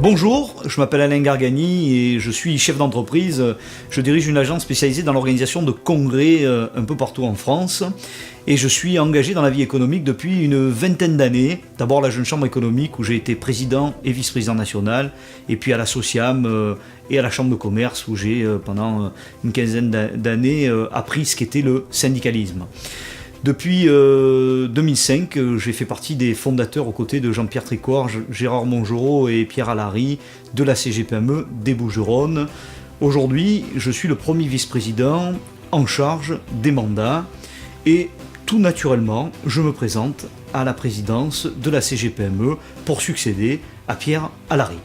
Bonjour, je m'appelle Alain Gargani et je suis chef d'entreprise. Je dirige une agence spécialisée dans l'organisation de congrès un peu partout en France. Et je suis engagé dans la vie économique depuis une vingtaine d'années. D'abord à la Jeune Chambre économique où j'ai été président et vice-président national. Et puis à la Sociam et à la Chambre de commerce où j'ai pendant une quinzaine d'années appris ce qu'était le syndicalisme. Depuis 2005, j'ai fait partie des fondateurs aux côtés de Jean-Pierre Tricor, Gérard Mongereau et Pierre Alary de la CGPME des Bouches-du-Rhône. Aujourd'hui, je suis le premier vice-président en charge des mandats et tout naturellement, je me présente à la présidence de la CGPME pour succéder à Pierre Alary.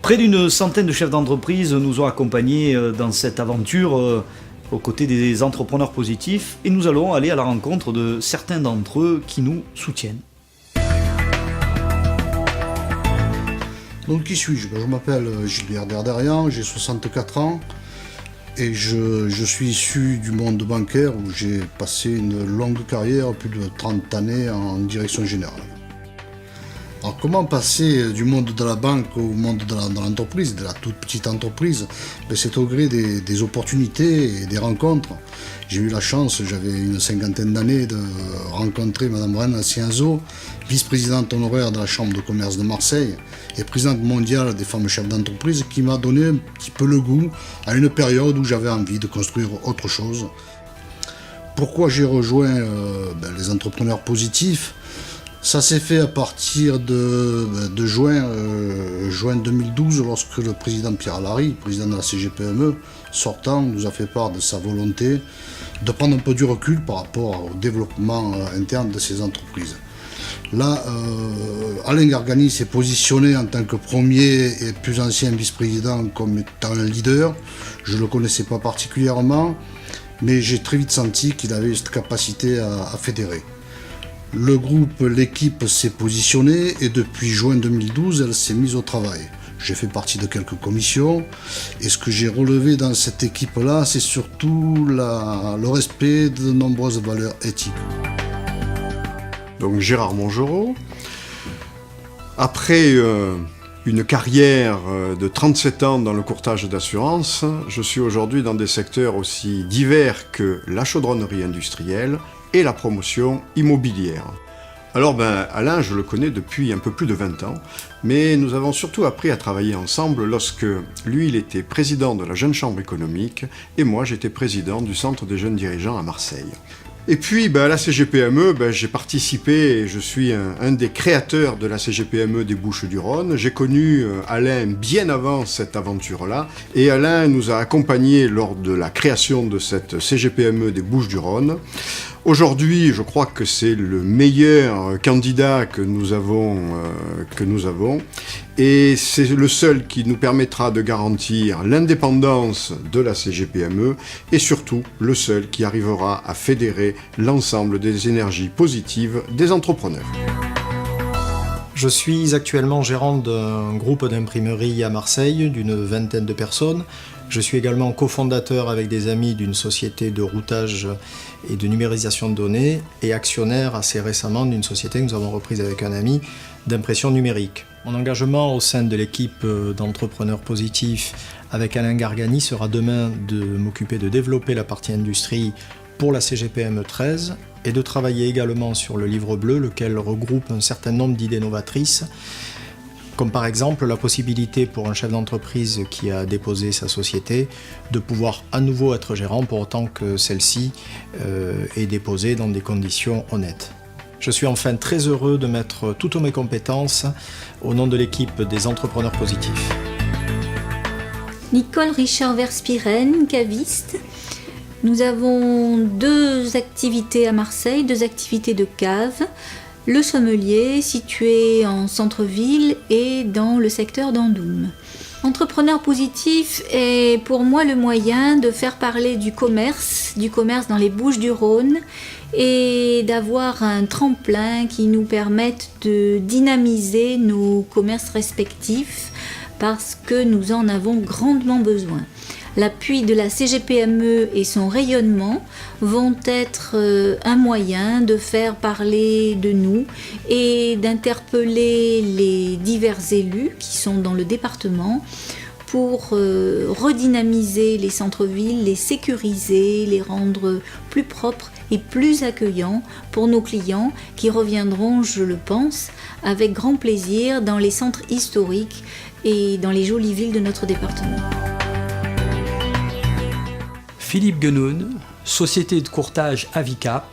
Près d'une centaine de chefs d'entreprise nous ont accompagnés dans cette aventure aux côtés des entrepreneurs positifs et nous allons aller à la rencontre de certains d'entre eux qui nous soutiennent. Donc qui suis-je? Je m'appelle Gilbert Derderian, j'ai 64 ans et je suis issu du monde bancaire où j'ai passé une longue carrière, plus de 30 années en direction générale. Alors comment passer du monde de la banque au monde de l'entreprise, de la toute petite entreprise? C'est au gré des opportunités et des rencontres. J'ai eu la chance, j'avais une cinquantaine d'années, de rencontrer Madame Rena Cienzo, vice-présidente honoraire de la Chambre de commerce de Marseille et présidente mondiale des femmes chefs d'entreprise, qui m'a donné un petit peu le goût à une période où j'avais envie de construire autre chose. Pourquoi j'ai rejoint les entrepreneurs positifs? Ça s'est fait à partir de juin 2012, lorsque le président Pierre Alary, président de la CGPME, sortant, nous a fait part de sa volonté de prendre un peu du recul par rapport au développement interne de ces entreprises. Là, Alain Gargani s'est positionné en tant que premier et plus ancien vice-président comme étant un leader. Je ne le connaissais pas particulièrement, mais j'ai très vite senti qu'il avait cette capacité à fédérer. Le groupe, l'équipe s'est positionnée et depuis juin 2012, elle s'est mise au travail. J'ai fait partie de quelques commissions et ce que j'ai relevé dans cette équipe-là, c'est surtout le respect de nombreuses valeurs éthiques. Donc Gérard Mongereau, après une carrière de 37 ans dans le courtage d'assurance, je suis aujourd'hui dans des secteurs aussi divers que la chaudronnerie industrielle et la promotion immobilière. Alors Alain, je le connais depuis un peu plus de 20 ans, mais nous avons surtout appris à travailler ensemble lorsque lui, il était président de la Jeune Chambre économique et moi, j'étais président du Centre des jeunes dirigeants à Marseille. Et puis à la CGPME, j'ai participé et je suis un des créateurs de la CGPME des Bouches-du-Rhône. J'ai connu Alain bien avant cette aventure-là et Alain nous a accompagnés lors de la création de cette CGPME des Bouches-du-Rhône. Aujourd'hui, je crois que c'est le meilleur candidat que nous avons et c'est le seul qui nous permettra de garantir l'indépendance de la CGPME et surtout le seul qui arrivera à fédérer l'ensemble des énergies positives des entrepreneurs. Je suis actuellement gérant d'un groupe d'imprimerie à Marseille d'une vingtaine de personnes. Je suis également cofondateur avec des amis d'une société de routage et de numérisation de données et actionnaire assez récemment d'une société que nous avons reprise avec un ami d'impression numérique. Mon engagement au sein de l'équipe d'entrepreneurs positifs avec Alain Gargani sera demain de m'occuper de développer la partie industrie pour la CGPME 13 et de travailler également sur le livre bleu, lequel regroupe un certain nombre d'idées novatrices, comme par exemple la possibilité pour un chef d'entreprise qui a déposé sa société de pouvoir à nouveau être gérant pour autant que celle-ci est déposée dans des conditions honnêtes. Je suis enfin très heureux de mettre toutes mes compétences au nom de l'équipe des entrepreneurs positifs. Nicole Richard Verspiren, caviste. Nous avons 2 activités à Marseille, 2 activités de cave. Le sommelier, situé en centre-ville et dans le secteur d'Andoum. Entrepreneur positif est pour moi le moyen de faire parler du commerce dans les Bouches-du-Rhône et d'avoir un tremplin qui nous permette de dynamiser nos commerces respectifs parce que nous en avons grandement besoin. L'appui de la CGPME et son rayonnement vont être un moyen de faire parler de nous et d'interpeller les divers élus qui sont dans le département pour redynamiser les centres-villes, les sécuriser, les rendre plus propres et plus accueillants pour nos clients qui reviendront, je le pense, avec grand plaisir dans les centres historiques et dans les jolies villes de notre département. Philippe Guenoun, société de courtage Avicap.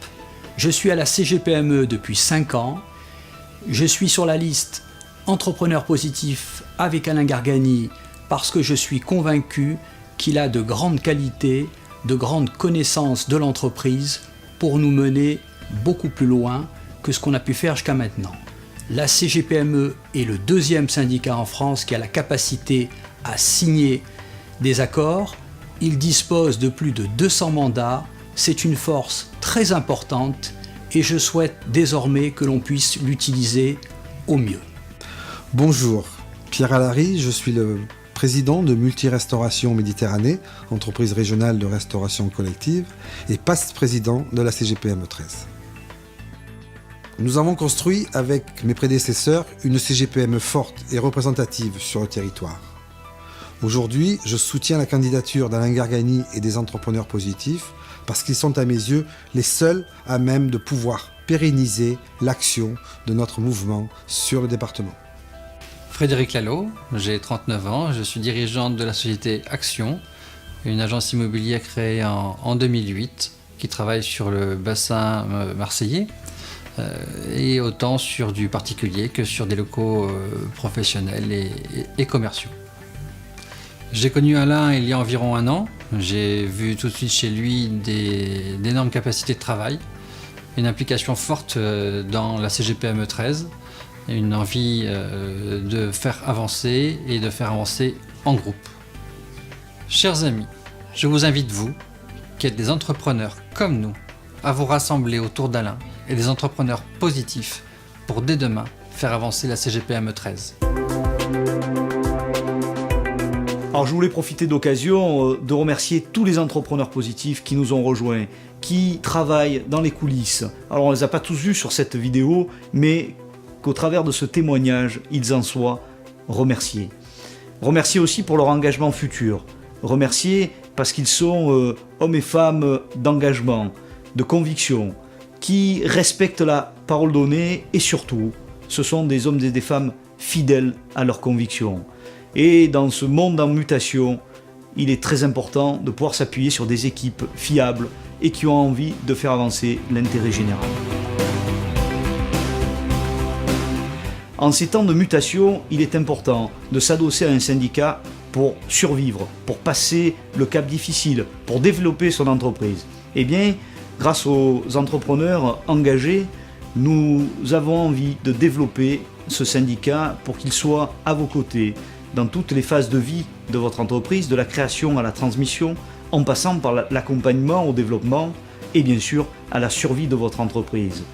Je suis à la CGPME depuis 5 ans. Je suis sur la liste Entrepreneur positif avec Alain Gargani parce que je suis convaincu qu'il a de grandes qualités, de grandes connaissances de l'entreprise pour nous mener beaucoup plus loin que ce qu'on a pu faire jusqu'à maintenant. La CGPME est le 2e syndicat en France qui a la capacité à signer des accords. Il dispose de plus de 200 mandats. C'est une force très importante et je souhaite désormais que l'on puisse l'utiliser au mieux. Bonjour, Pierre Allary, je suis le président de Multi-Restauration Méditerranée, entreprise régionale de restauration collective, et président de la CGPME 13. Nous avons construit avec mes prédécesseurs une CGPME forte et représentative sur le territoire. Aujourd'hui, je soutiens la candidature d'Alain Gargani et des entrepreneurs positifs parce qu'ils sont à mes yeux les seuls à même de pouvoir pérenniser l'action de notre mouvement sur le département. Frédéric Lalo, j'ai 39 ans, je suis dirigeant de la société Action, une agence immobilière créée en 2008 qui travaille sur le bassin marseillais et autant sur du particulier que sur des locaux professionnels et commerciaux. J'ai connu Alain il y a environ 1 an, j'ai vu tout de suite chez lui d'énormes capacités de travail, une implication forte dans la CGPME 13, une envie de faire avancer et de faire avancer en groupe. Chers amis, je vous invite, vous, qui êtes des entrepreneurs comme nous, à vous rassembler autour d'Alain et des entrepreneurs positifs pour dès demain faire avancer la CGPME 13. Alors je voulais profiter d'occasion de remercier tous les entrepreneurs positifs qui nous ont rejoints, qui travaillent dans les coulisses. Alors on ne les a pas tous vus sur cette vidéo, mais qu'au travers de ce témoignage, ils en soient remerciés. Remerciés aussi pour leur engagement futur. Remerciés parce qu'ils sont hommes et femmes d'engagement, de conviction, qui respectent la parole donnée et surtout, ce sont des hommes et des femmes fidèles à leurs convictions. Et dans ce monde en mutation, il est très important de pouvoir s'appuyer sur des équipes fiables et qui ont envie de faire avancer l'intérêt général. En ces temps de mutation, il est important de s'adosser à un syndicat pour survivre, pour passer le cap difficile, pour développer son entreprise. Eh bien, grâce aux entrepreneurs engagés, nous avons envie de développer ce syndicat pour qu'il soit à vos côtés dans toutes les phases de vie de votre entreprise, de la création à la transmission, en passant par l'accompagnement au développement et bien sûr à la survie de votre entreprise.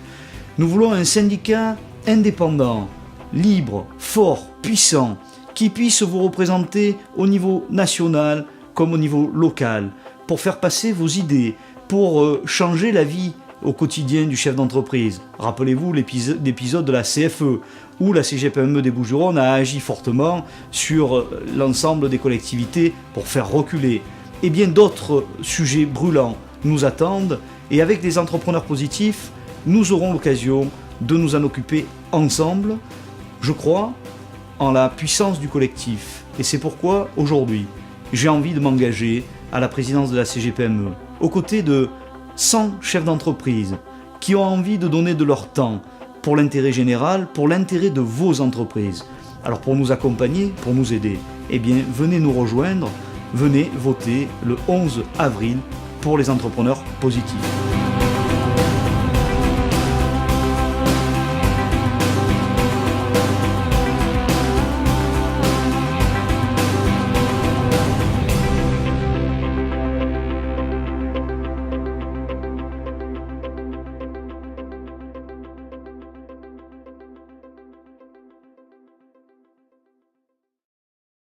Nous voulons un syndicat indépendant, libre, fort, puissant, qui puisse vous représenter au niveau national comme au niveau local, pour faire passer vos idées, pour changer la vie au quotidien du chef d'entreprise. Rappelez-vous l'épisode de la CFE, où la CGPME des Bouches-du-Rhône a agi fortement sur l'ensemble des collectivités pour faire reculer. Et bien d'autres sujets brûlants nous attendent, et avec des entrepreneurs positifs, nous aurons l'occasion de nous en occuper ensemble. Je crois en la puissance du collectif et c'est pourquoi aujourd'hui j'ai envie de m'engager à la présidence de la CGPME aux côtés de 100 chefs d'entreprise qui ont envie de donner de leur temps pour l'intérêt général, pour l'intérêt de vos entreprises. Alors pour nous accompagner, pour nous aider, eh bien venez nous rejoindre, venez voter le 11 avril pour les entrepreneurs positifs.